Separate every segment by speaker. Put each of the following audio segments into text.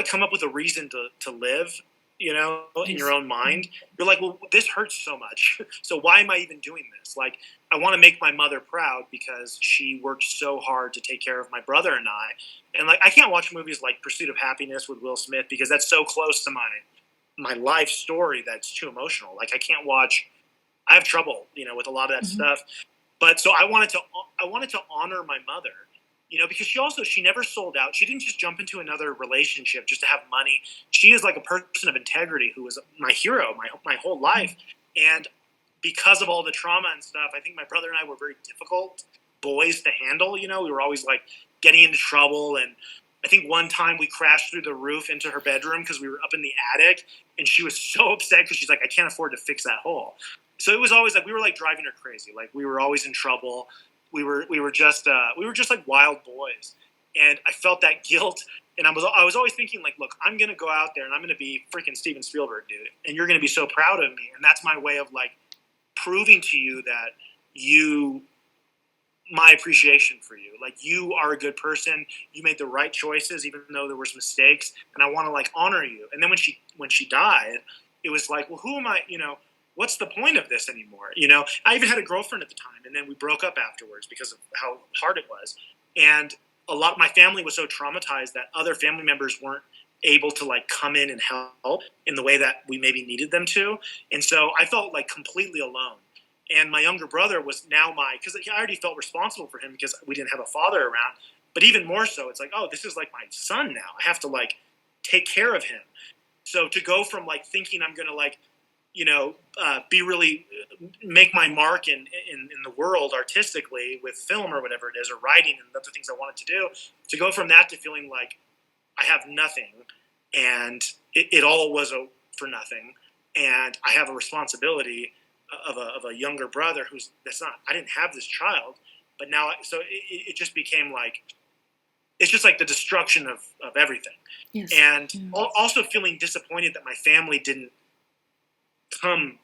Speaker 1: like come up with a reason to live, you know, in your
Speaker 2: Yes.
Speaker 1: own mind, you're like, well, this hurts so much. So why am I even doing this? Like, I want to make my mother proud because she worked so hard to take care of my brother and I. And like, I can't watch movies like Pursuit of Happiness with Will Smith because that's so close to my life story that's too emotional. Like, I can't watch. I have trouble, you know, with a lot of that
Speaker 2: Mhm.
Speaker 1: stuff. But so I wanted to honor my mother, you know, because she never sold out. She didn't just jump into another relationship just to have money. She is like a person of integrity who was my hero my whole life. And because of all the trauma and stuff, I think my brother and I were very difficult boys to handle. You know, we were always like getting into trouble. And I think one time we crashed through the roof into her bedroom because we were up in the attic, and she was so upset because she's like, I can't afford to fix that hole. So it was always like we were like driving her crazy. Like we were always in trouble. We were just like wild boys, and I felt that guilt. And I was always thinking like, look, I'm gonna go out there and I'm gonna be freaking Steven Spielberg, dude, and you're gonna be so proud of me. And that's my way of like proving to you that you my appreciation for you. Like you are a good person. You made the right choices, even though there was mistakes, and I want to like honor you. And then when she died, it was like, well, who am I? You know, what's the point of this anymore? You know, I even had a girlfriend at the time, and then we broke up afterwards because of how hard it was. And my family was so traumatized that other family members weren't able to like come in and help in the way that we maybe needed them to. And so I felt like completely alone. And my younger brother was now because I already felt responsible for him because we didn't have a father around. But even more so, it's like, oh, this is like my son now. I have to like take care of him. So to go from like thinking I'm gonna like, you know, be really make my mark in the world artistically with film or whatever it is, or writing and other things I wanted to go from that to feeling like I have nothing, and it all was for nothing, and I have a responsibility of a younger brother that's not. I didn't have this child, but now so it just became like it's just like the destruction of everything,
Speaker 2: Yes.
Speaker 1: and
Speaker 2: Yeah.
Speaker 1: also feeling disappointed that my family didn't come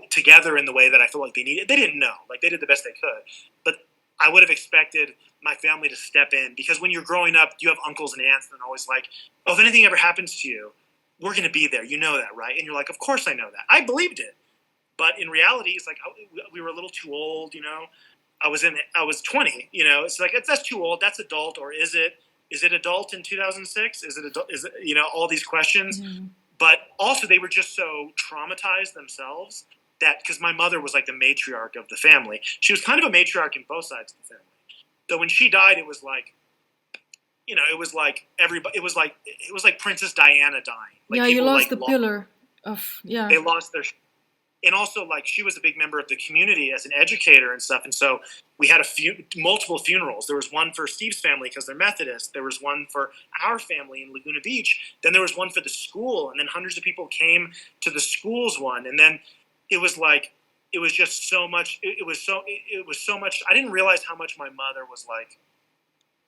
Speaker 1: together in the way that I feel like they needed. They didn't know, like they did the best they could, but I would have expected my family to step in because when you're growing up, you have uncles and aunts that are always like, "Oh, if anything ever happens to you, we're going to be there. You know that, right?" And you're like, "Of course I know that. I believed it." But in reality, it's like we were a little too old, you know. I was 20, you know. It's like that's too old. That's adult, or is it? Is it adult in 2006? Is it adult? Is it, you know, all these questions?
Speaker 2: Yeah.
Speaker 1: But also, they were just so traumatized themselves that because my mother was like the matriarch of the family, she was kind of a matriarch in both sides of the family. So when she died, it was like, you know, it was like everybody. It was like Princess Diana dying. Like
Speaker 2: Yeah, you
Speaker 1: people
Speaker 2: lost
Speaker 1: like
Speaker 2: the pillar of yeah.
Speaker 1: they lost their, and also like she was a big member of the community as an educator and stuff. And so we had multiple funerals. There was one for Steve's family because they're Methodist. There was one for our family in Laguna Beach. Then there was one for the school, and then hundreds of people came to the school's one. And then it was like it was just so much. It was so much. I didn't realize how much my mother was like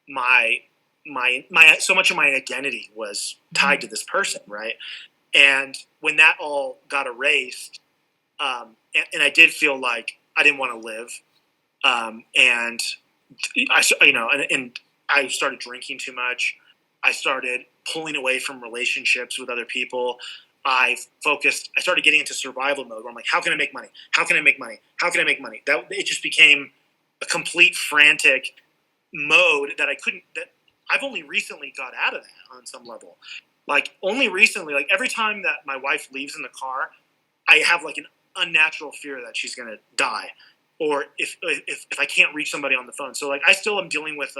Speaker 1: my my so much of my identity was tied to this person, right? And when that all got erased, and I did feel like I didn't want to live, and and I started drinking too much. I started pulling away from relationships with other people. I started getting into survival mode where I'm like, how can I make money? How can I make money? How can I make money? That it just became a complete frantic mode that I've only recently got out of that on some level. Like only recently, like every time that my wife leaves in the car, I have like an unnatural fear that she's going to die, or if I can't reach somebody on the phone. So like I still am dealing with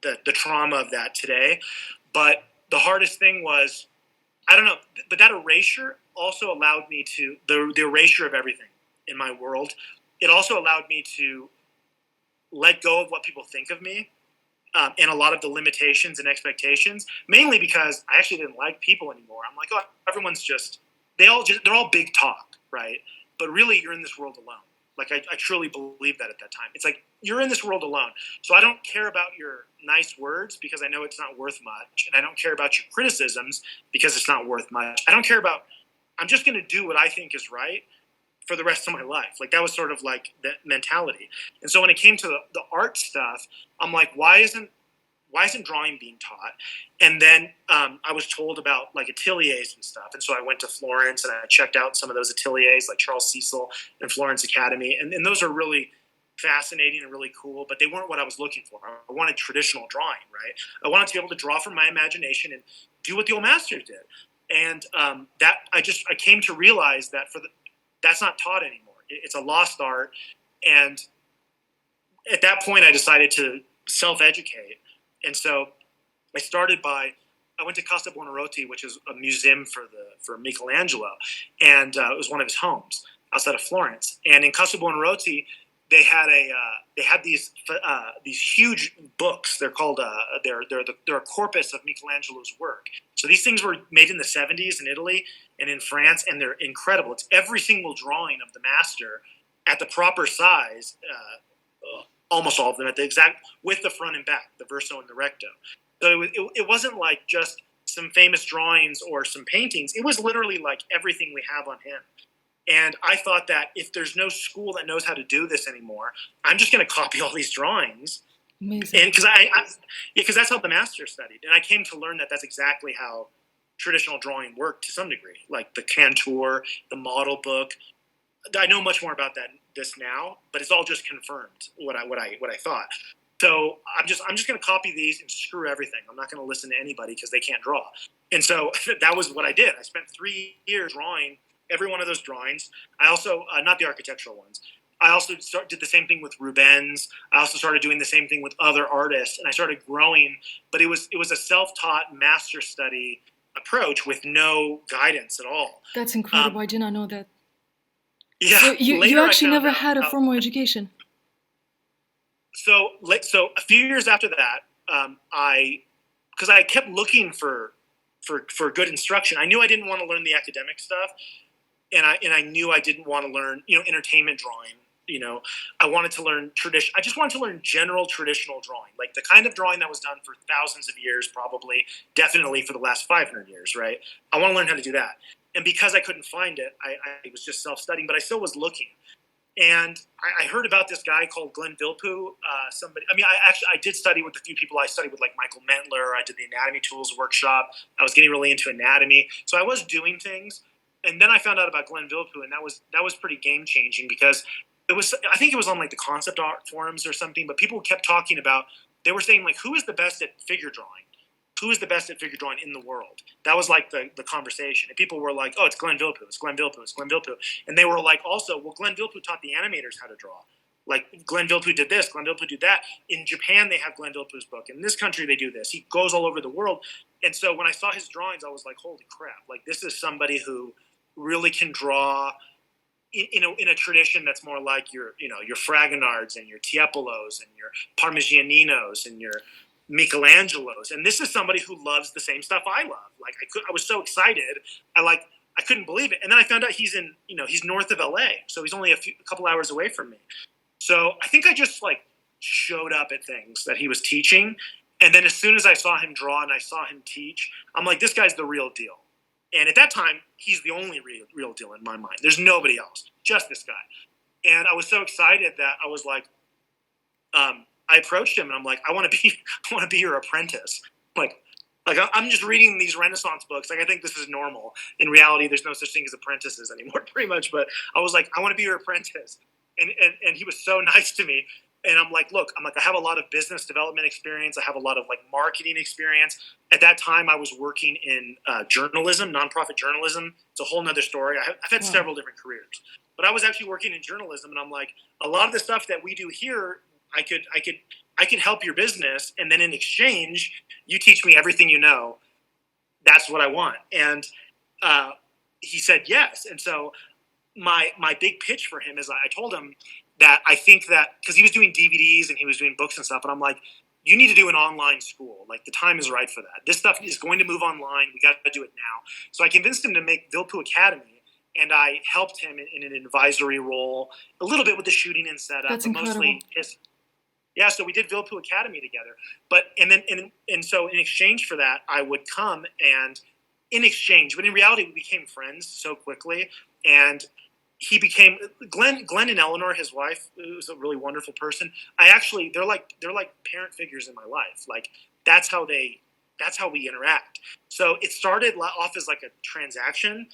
Speaker 1: the trauma of that today. But the hardest thing was, I don't know, but that erasure also allowed me to the erasure of everything in my world. It also allowed me to let go of what people think of me, and a lot of the limitations and expectations, mainly because I actually didn't like people anymore. I'm like, oh, everyone's just they're all big talk, right? But really, you're in this world alone. Like I truly believe that at that time. It's like you're in this world alone. So I don't care about your nice words because I know it's not worth much, and I don't care about your criticisms because it's not worth much. I don't care about. I'm just going to do what I think is right for the rest of my life. Like that was sort of like the mentality. And so when it came to the art stuff, I'm like, why isn't why isn't drawing being taught? And then I was told about like ateliers and stuff. And so I went to Florence and I checked out some of those ateliers like Charles Cecil and Florence Academy. And those are really fascinating and really cool, but they weren't what I was looking for. I wanted traditional drawing, right? I wanted to be able to draw from my imagination and do what the old masters did. And that I came to realize that that's not taught anymore. It's a lost art. And at that point, I decided to self-educate. And so I went to Casa Buonarroti, which is a museum for Michelangelo, and it was one of his homes outside of Florence. And in Casa Buonarroti, they had these huge books. They're called they're a corpus of Michelangelo's work. So these things were made in the 70s in Italy and in France, and they're incredible. It's every single drawing of the master at the proper size. Almost all of them at the exact, with the front and back, the verso and the recto. So it wasn't like just some famous drawings or some paintings. It was literally like everything we have on him. And I thought that if there's no school that knows how to do this anymore, I'm just going to copy all these drawings.
Speaker 2: Amazing.
Speaker 1: And because that's how the master studied. And I came to learn that that's exactly how traditional drawing worked to some degree, like the cantor, the model book. I know much more about this now, but it's all just confirmed what I thought. So I'm just going to copy these and screw everything. I'm not going to listen to anybody because they can't draw. And so that was what I did. I spent 3 years drawing every one of those drawings. I also not the architectural ones. I also did the same thing with Rubens. I also started doing the same thing with other artists, and I started growing. But it was a self-taught master study approach with no guidance at all.
Speaker 2: That's incredible. I did not know that.
Speaker 1: Yeah,
Speaker 2: so you actually never had a formal education.
Speaker 1: So a few years after that, because I kept looking for good instruction. I knew I didn't want to learn the academic stuff, and I knew I didn't want to learn entertainment drawing. I wanted to learn tradition. I just wanted to learn general traditional drawing, like the kind of drawing that was done for thousands of years, probably, definitely for the last 500 years, right? I want to learn how to do that. And because I couldn't find it, I was just self-studying, but I still was looking. And I heard about this guy called Glenn Vilppu. I did study with a few people. I studied with like Michael Mentler. I did the Anatomy Tools workshop. I was getting really into anatomy. So I was doing things. And then I found out about Glenn Vilppu, and that was pretty game-changing because I think it was on like the concept art forums or something, but people kept talking about, they were saying like, who is the best at figure drawing? Who is the best at figure drawing in the world? That was like the conversation. And people were like, oh, it's Glenn Vilppu, it's Glenn Vilppu, it's Glenn Vilppu. And they were like, also, well, Glenn Vilppu taught the animators how to draw. Like, Glenn Vilppu did this, Glenn Vilppu did that. In Japan, they have Glenn Vilppu's book. In this country, they do this. He goes all over the world. And so when I saw his drawings, I was like, holy crap. Like, this is somebody who really can draw in a tradition that's more like your Fragonards and your Tiepolos and your Parmigianinos and your Michelangelos, and this is somebody who loves the same stuff I love. Like I was so excited, I couldn't believe it. And then I found out he's north of LA, so he's only a couple hours away from me. So I think I just like showed up at things that he was teaching, and then as soon as I saw him draw and I saw him teach, I'm like, this guy's the real deal. And at that time, he's the only real deal in my mind. There's nobody else, just this guy. And I was so excited that I was like, I approached him and I'm like, I want to be your apprentice. Like I'm just reading these Renaissance books. Like I think this is normal. In reality, there's no such thing as apprentices anymore, pretty much. But I was like, I want to be your apprentice. And he was so nice to me. And I'm like, I have a lot of business development experience. I have a lot of like marketing experience. At that time, I was working in journalism, nonprofit journalism. It's a whole nother story. I've had several different careers, but I was actually working in journalism. And I'm like, a lot of the stuff that we do here, I could help your business. And then in exchange, you teach me everything you know. That's what I want. And he said yes. And so my big pitch for him is I told him that I think that because he was doing DVDs and he was doing books and stuff, and I'm like, you need to do an online school. Like the time is right for that. This stuff is going to move online. We got to do it now. So I convinced him to make Vilppu Academy, and I helped him in an advisory role, a little bit with the shooting and setup,
Speaker 2: That's
Speaker 1: but
Speaker 2: incredible.
Speaker 1: mostly his. Yeah, so we did Vilppu Academy together. So in exchange for that, I would come and in exchange, but in reality, we became friends so quickly. And he became Glenn and Eleanor, his wife, who's a really wonderful person. They're like parent figures in my life. Like that's how we interact. So it started off as like a transaction,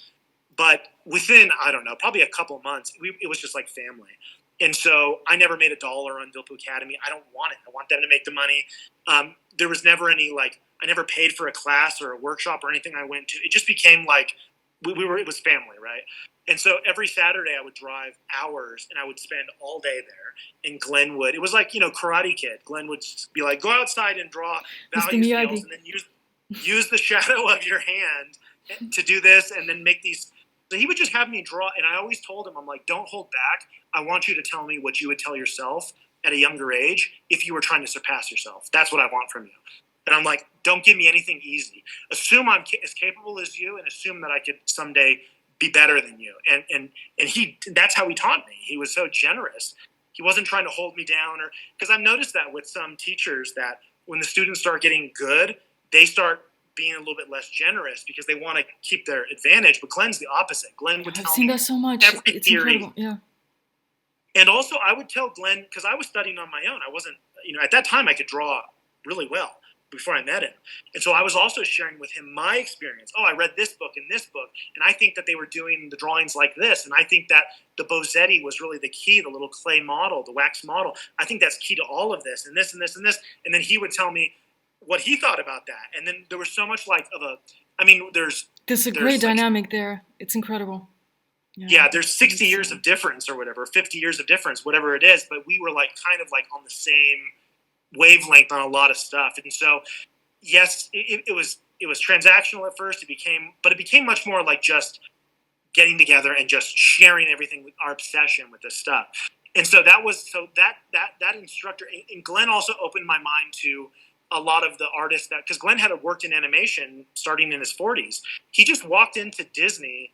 Speaker 1: but within, I don't know, probably a couple months, it was just like family. And so I never made $1 on Vilppu Academy. I don't want it. I want them to make the money. There was never any I never paid for a class or a workshop or anything I went to. It just became like it was family, right? And so every Saturday I would drive hours and I would spend all day there. And Glenn would, it was like, Karate Kid. Glenn would be like, go outside and draw value scales and then use the shadow of your hand to do this and then make these. So he would just have me draw. And I always told him, I'm like, don't hold back. I want you to tell me what you would tell yourself at a younger age if you were trying to surpass yourself. That's what I want from you. And I'm like, don't give me anything easy. Assume I'm as capable as you and assume that I could someday be better than you. And that's how he taught me. He was so generous. He wasn't trying to hold me down because I've noticed that with some teachers that when the students start getting good, they start being a little bit less generous because they want to keep their advantage. But Glenn's the opposite. Glenn would tell me.
Speaker 2: I've seen that so much. It's
Speaker 1: theory.
Speaker 2: Incredible. Yeah.
Speaker 1: And also I would tell Glenn, because I was studying on my own. I wasn't, at that time I could draw really well before I met him. And so I was also sharing with him my experience. Oh, I read this book and this book, and I think that they were doing the drawings like this. And I think that the Bozzetti was really the key, the little clay model, the wax model. I think that's key to all of this and this and this and this. And then he would tell me what he thought about that. And then there was so much there's
Speaker 2: a great dynamic there. It's incredible.
Speaker 1: Yeah, there's 60 years of difference or whatever, 50 years of difference, whatever it is. But we were kind of on the same wavelength on a lot of stuff. And so, yes, it was transactional at first. It became much more like just getting together and just sharing everything with our obsession with this stuff. And so that instructor, and Glenn also opened my mind to a lot of the artists because Glenn had worked in animation starting in his 40s. He just walked into Disney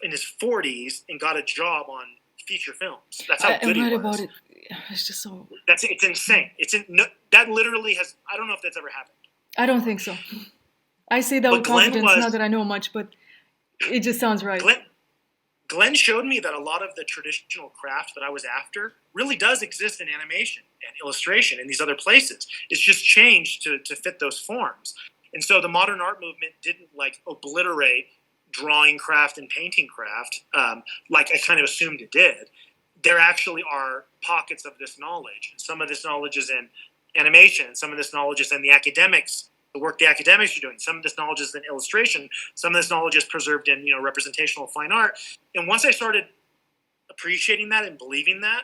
Speaker 1: in his 40s and got a job on feature films. That's how good he was. I read about it.
Speaker 2: It's just so.
Speaker 1: It's insane. That literally has. I don't know if that's ever happened.
Speaker 2: I don't think so. I say that with confidence, not that I know much, but it just sounds right.
Speaker 1: Glenn showed me that a lot of the traditional craft that I was after really does exist in animation and illustration in these other places. It's just changed to fit those forms. And so the modern art movement didn't obliterate drawing craft and painting craft like I kind of assumed it did. There actually are pockets of this knowledge. And some of this knowledge is in animation. Some of this knowledge is in the academics, the work the academics are doing. Some of this knowledge is in illustration. Some of this knowledge is preserved in representational fine art. And once I started appreciating that and believing that,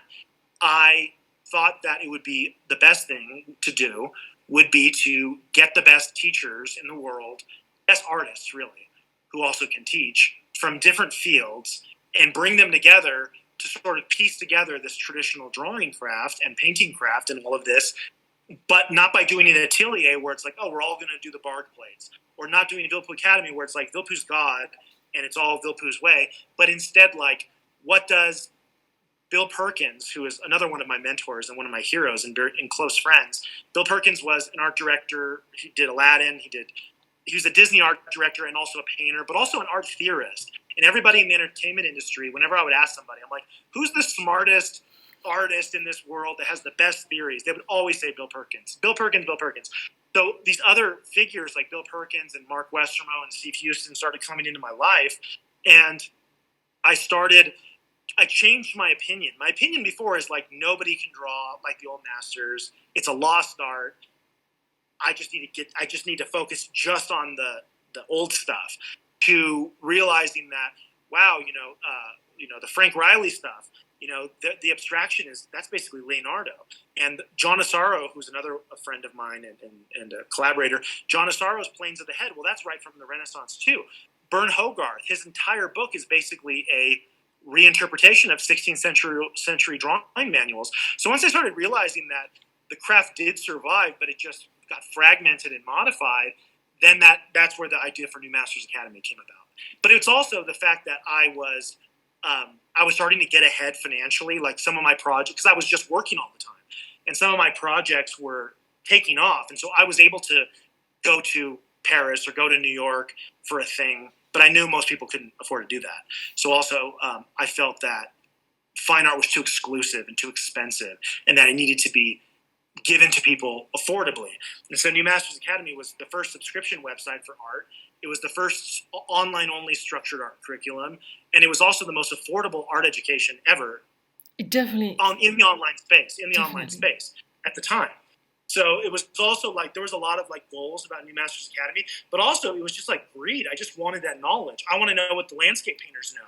Speaker 1: I thought that it would be the best thing to do would be to get the best teachers in the world, best artists really, who also can teach from different fields and bring them together to sort of piece together this traditional drawing craft and painting craft and all of this, but not by doing an atelier where it's we're all going to do the bark plates, or not doing a Vilppu Academy where it's Vilppu's God and it's all Vilppu's way, but instead what does Bill Perkins, who is another one of my mentors and one of my heroes and close friends. Bill Perkins was an art director. He did Aladdin. He was a Disney art director and also a painter, but also an art theorist. And everybody in the entertainment industry, whenever I would ask somebody, I'm like, who's the smartest artist in this world that has the best theories? They would always say Bill Perkins. Bill Perkins, Bill Perkins. So these other figures like Bill Perkins and Mark Westermo and Steve Houston started coming into my life. And I changed my opinion. My opinion before is nobody can draw like the old masters. It's a lost art. I just need to focus just on the old stuff, to realizing that, wow, the Frank Riley stuff, the abstraction that's basically Leonardo. And John Asaro, who's another friend of mine and a collaborator, John Asaro's Planes of the Head, well, that's right from the Renaissance too. Bern Hogarth, his entire book is basically a reinterpretation of 16th century drawing manuals. So once I started realizing that the craft did survive, but it just got fragmented and modified, then that's where the idea for New Masters Academy came about. But it's also the fact that I was starting to get ahead financially, some of my projects, because I was just working all the time. And some of my projects were taking off. And so I was able to go to Paris or go to New York for a thing but I knew most people couldn't afford to do that. So also, I felt that fine art was too exclusive and too expensive, and that it needed to be given to people affordably. And so New Masters Academy was the first subscription website for art. It was the first online-only structured art curriculum, and it was also the most affordable art education ever.
Speaker 2: It definitely
Speaker 1: in the online space at the time. So it was also like there was a lot of like goals about New Masters Academy, but also it was just like greed. I just wanted that knowledge. I want to know what the landscape painters know.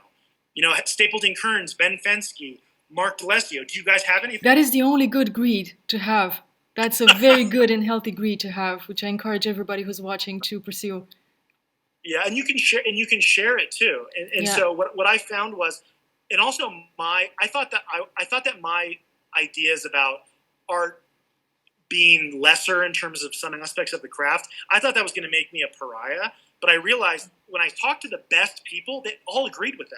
Speaker 1: You know, Stapleton Kearns, Ben Fensky, Mark D'Alessio. Do you guys have anything?
Speaker 2: That is the only good greed to have. That's a very good and healthy greed to have, which I encourage everybody who's watching to pursue.
Speaker 1: Yeah, and you can share it too. And so what I found was, and also I thought that my ideas about art being lesser in terms of some aspects of the craft, I thought that was going to make me a pariah. But I realized when I talked to the best people, they all agreed with that.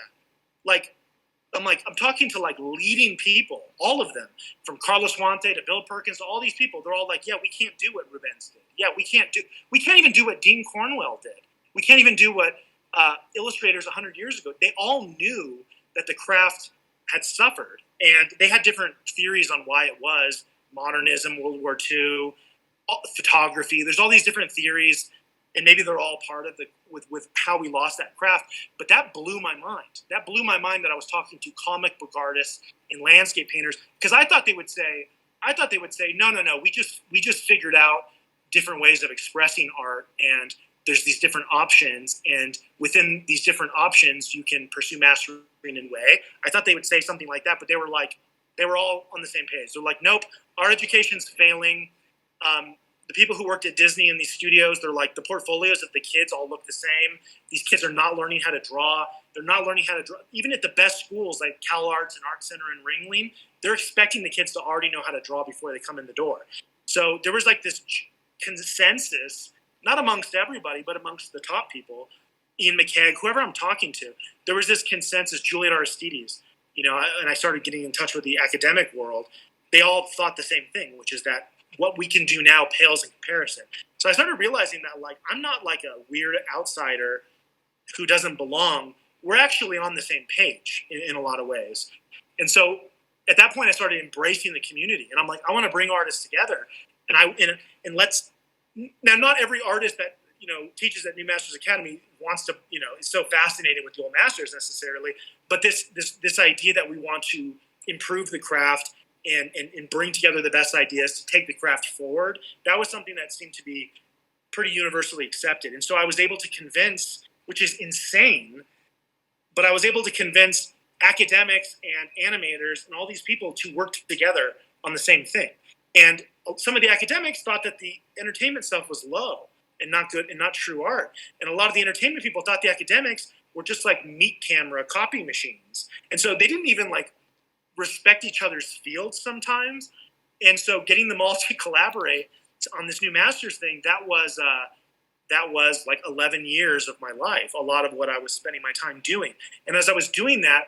Speaker 1: I'm talking to like leading people, all of them, from Carlos Huante to Bill Perkins, all these people. They're all like, yeah, we can't do what Rubens did. Yeah, we can't even do what Dean Cornwell did. We can't even do what illustrators 100 years ago. They all knew that the craft had suffered, and they had different theories on why it was. Modernism, World War II, photography. There's all these different theories, and maybe they're all part of with how we lost that craft. But that blew my mind. That blew my mind that I was talking to comic book artists and landscape painters, because I thought they would say, no, we just figured out different ways of expressing art, and there's these different options, and within these different options, you can pursue mastering in a way. I thought they would say something like that, but they were all on the same page. They're like, nope, our education's failing. The people who worked at Disney in these studios, they're like, the portfolios of the kids all look the same. These kids are not learning how to draw. They're not learning how to draw. Even at the best schools like Cal Arts and Art Center and Ringling, they're expecting the kids to already know how to draw before they come in the door. So there was like this consensus, not amongst everybody, but amongst the top people, Ian McKeag, whoever I'm talking to, there was this consensus, Juliet Aristides, and I started getting in touch with the academic world. They all thought the same thing, which is that what we can do now pales in comparison. So I started realizing that, like, I'm not like a weird outsider who doesn't belong. We're actually on the same page in a lot of ways. And so at that point, I started embracing the community, and I'm like, I want to bring artists together, and let's. Now, not every artist that teaches at New Masters Academy wants to is so fascinated with the old masters necessarily, but this idea that we want to improve the craft and bring together the best ideas to take the craft forward, that was something that seemed to be pretty universally accepted. And so I was able to convince, which is insane, but I was able to convince academics and animators and all these people to work together on the same thing. And some of the academics thought that the entertainment stuff was low and not good and not true art. And a lot of the entertainment people thought the academics were just like meat camera copy machines. And so they didn't even like respect each other's fields sometimes. And so getting them all to collaborate on this New Masters thing, that was like 11 years of my life, a lot of what I was spending my time doing. And as I was doing that,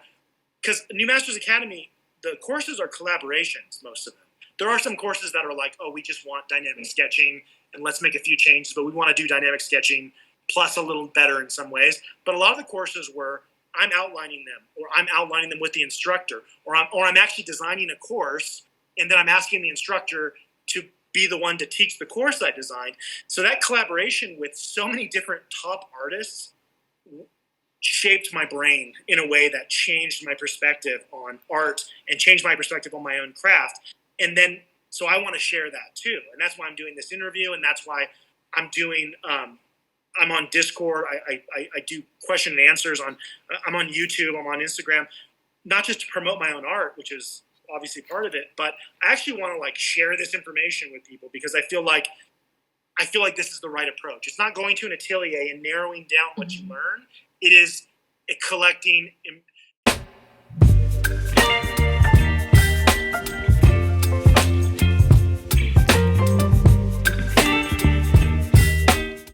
Speaker 1: because New Masters Academy, the courses are collaborations, most of them. There are some courses that are like, oh, we just want dynamic sketching and let's make a few changes, but we want to do dynamic sketching plus a little better in some ways. But a lot of the courses were I'm outlining them, or I'm outlining them with the instructor, or I'm actually designing a course, and then I'm asking the instructor to be the one to teach the course I designed. So that collaboration with so many different top artists shaped my brain in a way that changed my perspective on art and changed my perspective on my own craft. And then, so I want to share that too. And that's why I'm doing this interview, and that's why I'm doing, I'm on Discord. I do question and answers I'm on YouTube. I'm on Instagram, not just to promote my own art, which is obviously part of it, but I actually want to like share this information with people because I feel like this is the right approach. It's not going to an atelier and narrowing down what you learn. It is collecting